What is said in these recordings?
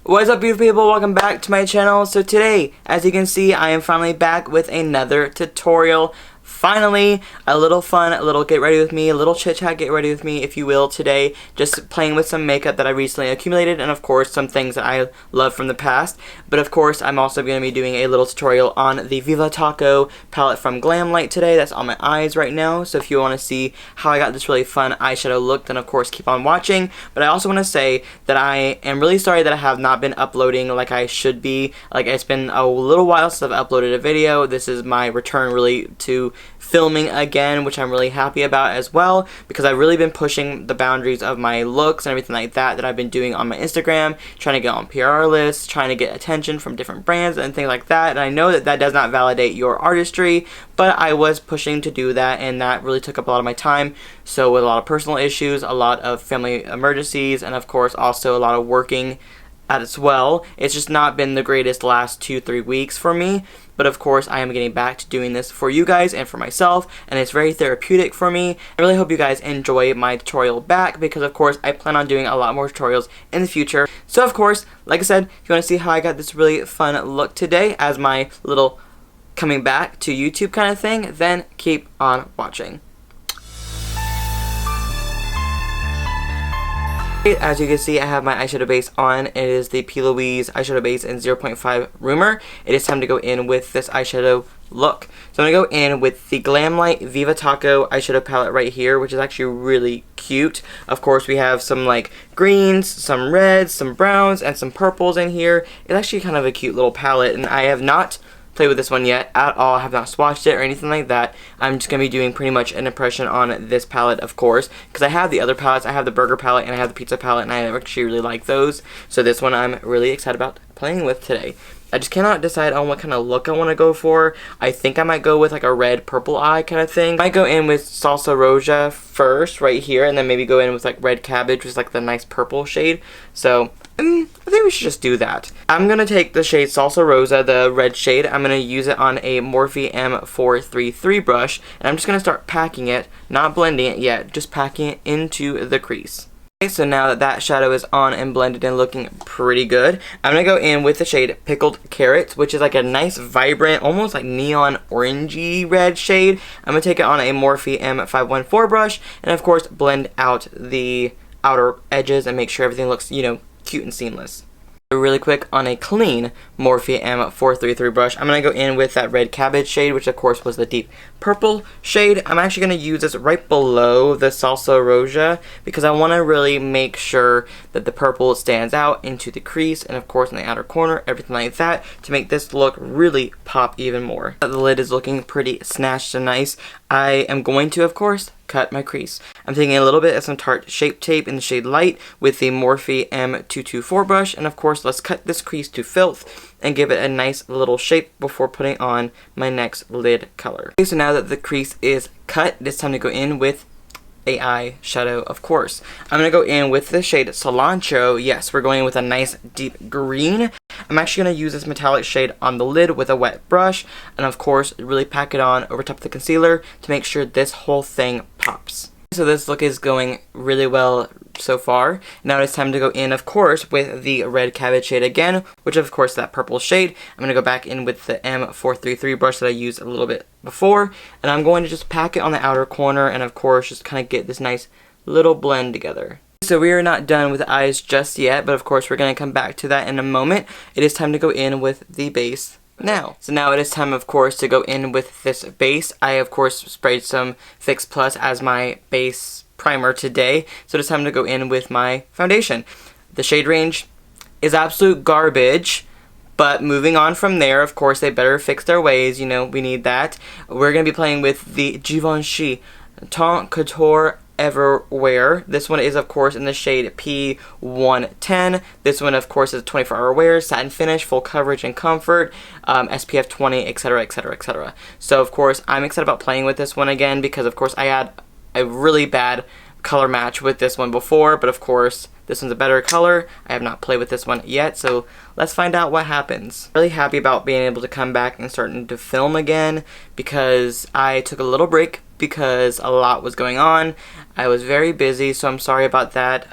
What is up, beautiful people? Welcome back to my channel. So today, as you can see, I am finally back with another tutorial. Finally, a little fun, a little get ready with me, a little chit chat get ready with me, if you will, today. Just playing with some makeup that I recently accumulated, and of course some things that I love from the past. But of course, I'm also going to be doing a little tutorial on the Viva Taco palette from Glamlite today. That's on my eyes right now. So if you want to see how I got this really fun eyeshadow look, then of course keep on watching. But I also want to say that I am really sorry that I have not been uploading like I should be. Like, it's been a little while since I've uploaded a video. This is my return really to filming again, which I'm really happy about as well, because I've really been pushing the boundaries of my looks and everything like that I've been doing on my Instagram, trying to get on PR lists, trying to get attention from different brands and things like that. And I know that that does not validate your artistry, but I was pushing to do that, and that really took up a lot of my time. So with a lot of personal issues, a lot of family emergencies, and of course also a lot of working as well, it's just not been the greatest last 2-3 weeks for me. But of course, I am getting back to doing this for you guys and for myself, and it's very therapeutic for me. I really hope you guys enjoy my tutorial back, because of course I plan on doing a lot more tutorials in the future. So of course, like I said, if you want to see how I got this really fun look today as my little coming back to YouTube kind of thing, then keep on watching. As you can see, I have my eyeshadow base on. It is the P. Louise eyeshadow base in 0.5 Rumor. It is time to go in with this eyeshadow look. So I'm going to go in with the Glamlite Viva Taco eyeshadow palette right here, which is actually really cute. Of course, we have some like greens, some reds, some browns, and some purples in here. It's actually kind of a cute little palette, and I have not played with this one yet at all. I have not swatched it or anything like that. I'm just going to be doing pretty much an impression on this palette, of course, because I have the other palettes. I have the burger palette and I have the pizza palette, and I actually really like those. So this one I'm really excited about playing with today. I just cannot decide on what kind of look I want to go for. I think I might go with like a red purple eye kind of thing. I might go in with Salsa Roja first right here, and then maybe go in with like red cabbage, which is like the nice purple shade. So I think we should just do that. I'm going to take the shade Salsa Rosa, the red shade. I'm going to use it on a Morphe M433 brush, and I'm just going to start packing it, not blending it yet, just packing it into the crease. Okay, so now that that shadow is on and blended and looking pretty good, I'm going to go in with the shade Pickled Carrots, which is like a nice, vibrant, almost like neon orangey red shade. I'm going to take it on a Morphe M514 brush, and of course blend out the outer edges and make sure everything looks, you know, cute and seamless. Really quick, on a clean Morphe M433 brush, I'm going to go in with that red cabbage shade, which of course was the deep purple shade. I'm actually going to use this right below the Salsa Roja, because I want to really make sure that the purple stands out into the crease, and of course in the outer corner, everything like that, to make this look really pop even more. The lid is looking pretty snatched and nice. I am going to, of course, cut my crease. I'm taking a little bit of some Tarte Shape Tape in the shade Light with the Morphe M224 brush, and of course let's cut this crease to filth and give it a nice little shape before putting on my next lid color. Okay, so now that the crease is cut, it's time to go in with a eyeshadow, of course. I'm going to go in with the shade Cilantro. Yes, we're going with a nice deep green. I'm actually going to use this metallic shade on the lid with a wet brush, and of course really pack it on over top of the concealer to make sure this whole thing pops. So this look is going really well so far. Now it's time to go in, of course, with the red cabbage shade again, which of course that purple shade. I'm going to go back in with the M433 brush that I used a little bit before, and I'm going to just pack it on the outer corner, and of course just kind of get this nice little blend together. So we are not done with the eyes just yet, but of course we're going to come back to that in a moment. It is time to go in with the base now. So now it is time, of course, to go in with this base. I, of course, sprayed some Fix Plus as my base primer today, so it's time to go in with my foundation. The shade range is absolute garbage, but moving on from there, of course, they better fix their ways. You know, we need that. We're going to be playing with the Givenchy Teint Couture Everwear. This one is, of course, in the shade P110. This one, of course, is 24-hour wear, satin finish, full coverage and comfort, SPF 20, etc., etc., etc. So, of course, I'm excited about playing with this one again, because, of course, I had a really bad color match with this one before, but of course this one's a better color. I have not played with this one yet, so let's find out what happens. Really happy about being able to come back and starting to film again, because I took a little break because a lot was going on. I was very busy, so I'm sorry about that.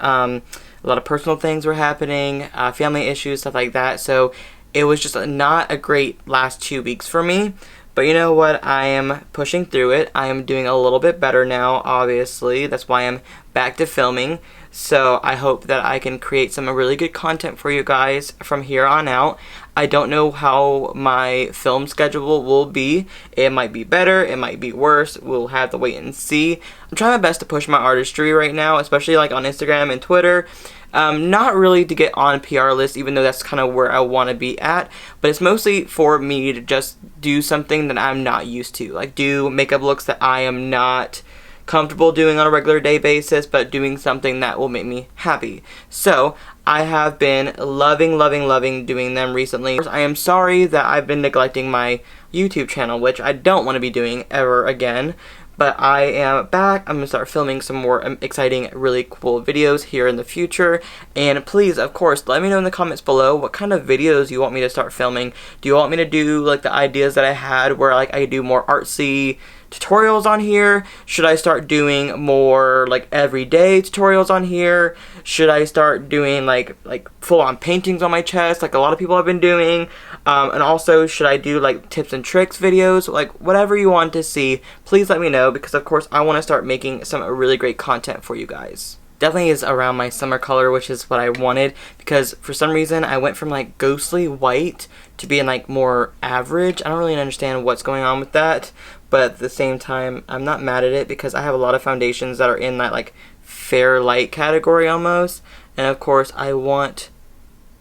a lot of personal things were happening, family issues, stuff like that. So it was just not a great last 2 weeks for me. But you know what? I am pushing through it. I am doing a little bit better now, obviously. That's why I'm back to filming. So I hope that I can create some really good content for you guys from here on out. I don't know how my film schedule will be. It might be better, it might be worse. We'll have to wait and see. I'm trying my best to push my artistry right now, especially like on Instagram and Twitter. Not really to get on PR lists, even though that's kind of where I want to be at, but it's mostly for me to just do something that I'm not used to, like do makeup looks that I am not comfortable doing on a regular day basis, but doing something that will make me happy. So I have been loving doing them recently. I am sorry that I've been neglecting my YouTube channel, which I don't want to be doing ever again. But I am back. I'm going to start filming some more exciting, really cool videos here in the future. And please, of course, let me know in the comments below what kind of videos you want me to start filming. Do you want me to do like the ideas that I had where like I do more artsy tutorials on here? Should I start doing more like everyday tutorials on here? Should I start doing like full-on paintings on my chest like a lot of people have been doing? And also, should I do like tips and tricks videos? Like whatever you want to see, please let me know, because of course I want to start making some really great content for you guys. Definitely is around my summer color, which is what I wanted, because for some reason I went from like ghostly white to being like more average. I don't really understand what's going on with that, but at the same time I'm not mad at it, because I have a lot of foundations that are in that like fair light category almost, and of course I want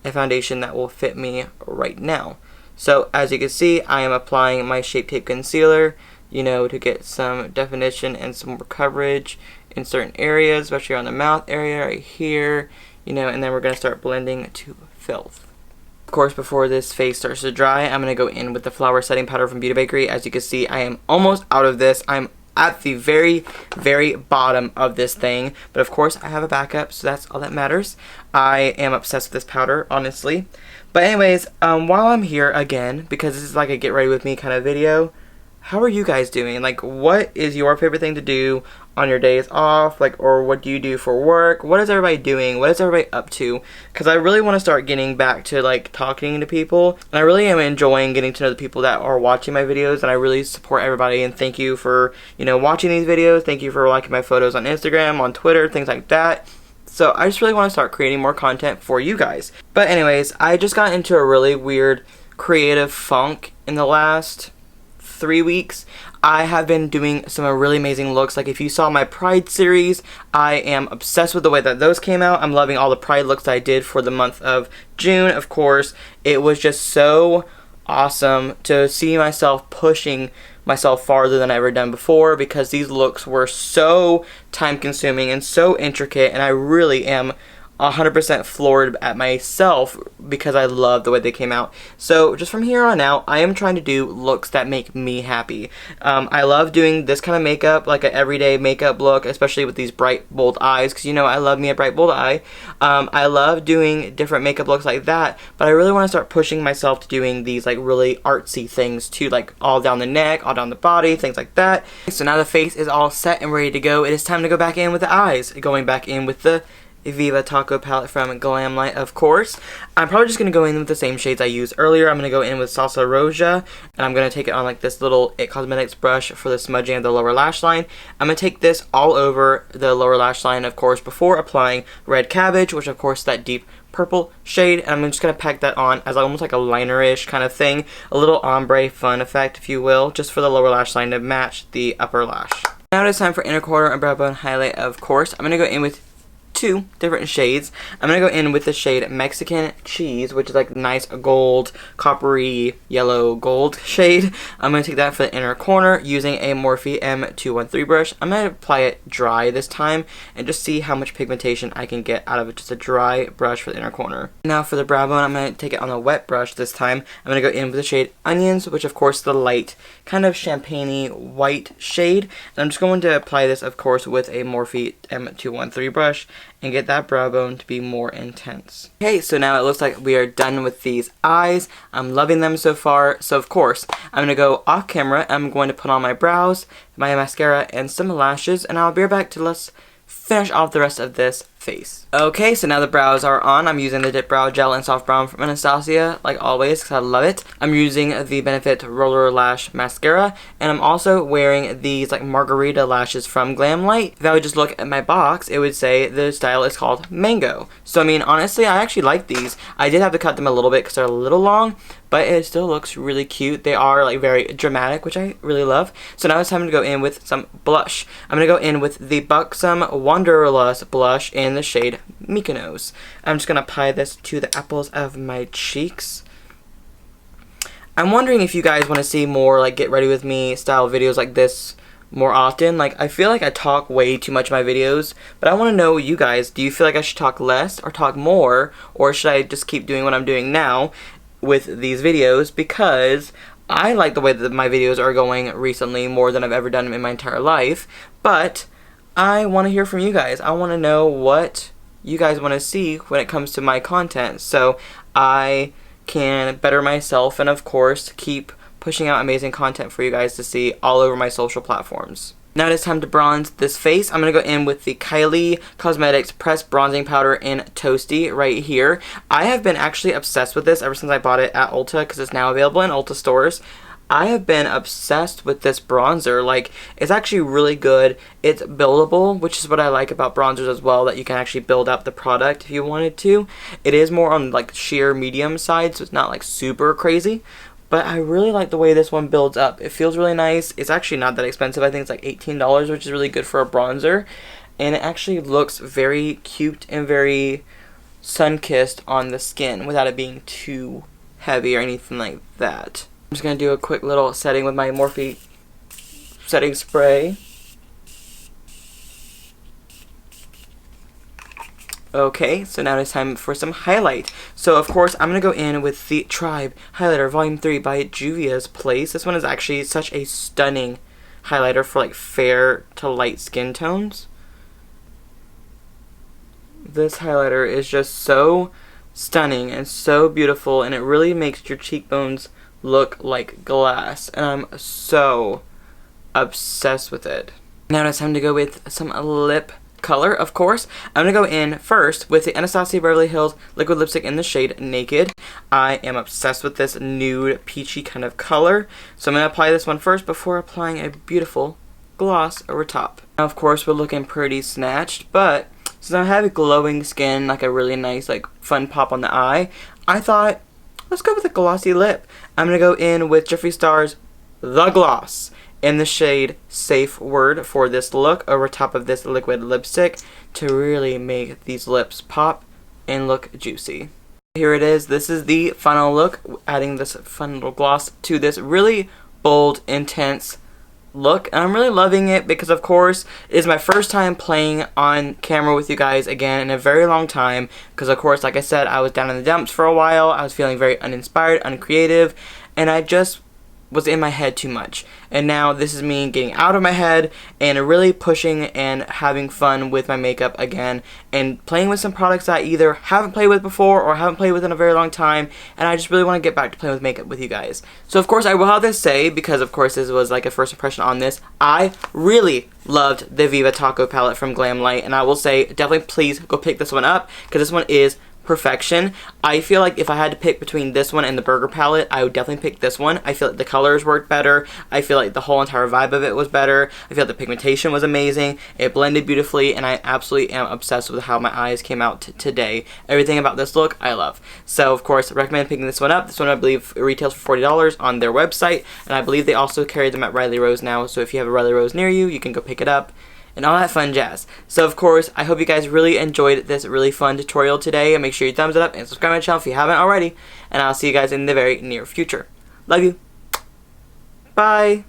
a foundation that will fit me right now. So as you can see, I am applying my Shape Tape Concealer, you know, to get some definition and some more coverage in certain areas, especially on the mouth area right here, you know, and then we're going to start blending to filth. Of course, before this face starts to dry, I'm going to go in with the Flower Setting Powder from Beauty Bakery. As you can see, I am almost out of this. I'm at the very bottom of this thing, but of course I have a backup, so that's all that matters. I am obsessed with this powder, honestly. But anyways, while I'm here again, because this is like a get ready with me kind of video, how are you guys doing? Like, what is your favorite thing to do on your days off? Like, or what do you do for work? What is everybody doing? What is everybody up to? Because I really want to start getting back to like talking to people, and I really am enjoying getting to know the people that are watching my videos, and I really support everybody, and thank you for, you know, watching these videos. Thank you for liking my photos on Instagram, on Twitter, things like that. So I just really want to start creating more content for you guys. But anyways, I just got into a really weird creative funk in the last 3 weeks. I have been doing some really amazing looks. Like if you saw my Pride series, I am obsessed with the way that those came out. I'm loving all the Pride looks that I did for the month of June, of course. It was just so awesome to see myself pushing myself farther than I've ever done before, because these looks were so time consuming and so intricate, and I really am 100% floored at myself because I love the way they came out. So just from here on out, I am trying to do looks that make me happy. I love doing this kind of makeup, like an everyday makeup look, especially with these bright, bold eyes, because you know I love me a bright, bold eye. I love doing different makeup looks like that, but I really want to start pushing myself to doing these like really artsy things too, like all down the neck, all down the body, things like that. So now the face is all set and ready to go. It is time to go back in with the eyes. Going back in with the Viva Taco palette from Glamlite, of course. I'm probably just going to go in with the same shades I used earlier. I'm going to go in with Salsa Roja, and I'm going to take it on like this little IT Cosmetics brush for the smudging of the lower lash line. I'm going to take this all over the lower lash line, of course, before applying Red Cabbage, which of course is that deep purple shade, and I'm just going to pack that on as almost like a liner-ish kind of thing, a little ombre fun effect, if you will, just for the lower lash line to match the upper lash. Now it is time for inner corner and brow bone highlight, of course. I'm going to go in with 2 different shades. I'm going to go in with the shade Mexican Cheese, which is like nice gold, coppery, yellow gold shade. I'm going to take that for the inner corner using a Morphe M213 brush. I'm going to apply it dry this time and just see how much pigmentation I can get out of just a dry brush for the inner corner. Now for the brow bone, I'm going to take it on a wet brush this time. I'm going to go in with the shade Onions, which of course is the light, kind of champagne-y white shade. And I'm just going to apply this, of course, with a Morphe M213 brush and get that brow bone to be more intense. Okay, so now it looks like we are done with these eyes. I'm loving them so far. So of course, I'm going to go off camera. I'm going to put on my brows, my mascara, and some lashes, and I'll be right back to let's finish off the rest of this face. Okay, so now the brows are on. I'm using the Dip Brow Gel in Soft Brown from Anastasia, like always, because I love it. I'm using the Benefit Roller Lash Mascara, and I'm also wearing these like margarita lashes from Glamlite. If I would just look at my box, it would say the style is called Mango. So I mean, honestly, I actually like these. I did have to cut them a little bit because they're a little long, but it still looks really cute. They are like very dramatic, which I really love. So now it's time to go in with some blush. I'm going to go in with the Buxom Wanderlust blush in the shade Mykonos. I'm just going to apply this to the apples of my cheeks. I'm wondering if you guys want to see more like get ready with me style videos like this more often. Like, I feel like I talk way too much in my videos, but I want to know you guys, do you feel like I should talk less or talk more, or should I just keep doing what I'm doing now with these videos? Because I like the way that my videos are going recently more than I've ever done in my entire life, but I want to hear from you guys. I want to know what you guys want to see when it comes to my content, so I can better myself and of course keep pushing out amazing content for you guys to see all over my social platforms. Now it is time to bronze this face. I'm going to go in with the Kylie Cosmetics Pressed Bronzing Powder in Toasty right here. I have been actually obsessed with this ever since I bought it at Ulta, because it's now available in Ulta stores. I have been obsessed with this bronzer. Like, it's actually really good. It's buildable, which is what I like about bronzers as well, that you can actually build up the product if you wanted to. It is more on like sheer medium side, so it's not like super crazy. But I really like the way this one builds up. It feels really nice. It's actually not that expensive. I think it's like $18, which is really good for a bronzer. And it actually looks very cute and very sun-kissed on the skin without it being too heavy or anything like that. I'm just going to do a quick little setting with my Morphe setting spray. Okay, so now it's time for some highlight. So of course I'm going to go in with the Tribe Highlighter Volume 3 by Juvia's Place. This one is actually such a stunning highlighter for like fair to light skin tones. This highlighter is just so stunning and so beautiful, and it really makes your cheekbones look like glass, and I'm so obsessed with it. Now it's time to go with some lip color, of course. I'm going to go in first with the Anastasia Beverly Hills liquid lipstick in the shade Naked. I am obsessed with this nude peachy kind of color, so I'm going to apply this one first before applying a beautiful gloss over top. Now of course we're looking pretty snatched, but since I have glowing skin, like a really nice like fun pop on the eye, I thought let's go with a glossy lip. I'm going to go in with Jeffree Star's The Gloss in the shade Safe Word for this look over top of this liquid lipstick to really make these lips pop and look juicy. Here it is. This is the final look, adding this fun little gloss to this really bold, intense look, and I'm really loving it because of course it is my first time playing on camera with you guys again in a very long time, because of course, like I said, I was down in the dumps for a while. I was feeling very uninspired, uncreative, and I just was in my head too much. And now this is me getting out of my head and really pushing and having fun with my makeup again, and playing with some products that I either haven't played with before or haven't played with in a very long time, and I just really want to get back to playing with makeup with you guys. So of course I will have to say, because of course this was like a first impression on this, I really loved the Viva Taco palette from Glamlite, and I will say definitely please go pick this one up, because this one is perfection. I feel like if I had to pick between this one and the burger palette, I would definitely pick this one. I feel like the colors worked better. I feel like the whole entire vibe of it was better. I feel like the pigmentation was amazing. It blended beautifully, and I absolutely am obsessed with how my eyes came out today. Everything about this look, I love. So, of course, I recommend picking this one up. This one, I believe, retails for $40 on their website, and I believe they also carry them at Riley Rose now, so if you have a Riley Rose near you, you can go pick it up, and all that fun jazz. So of course, I hope you guys really enjoyed this really fun tutorial today, and make sure you thumbs it up and subscribe to my channel if you haven't already, and I'll see you guys in the very near future. Love you. Bye.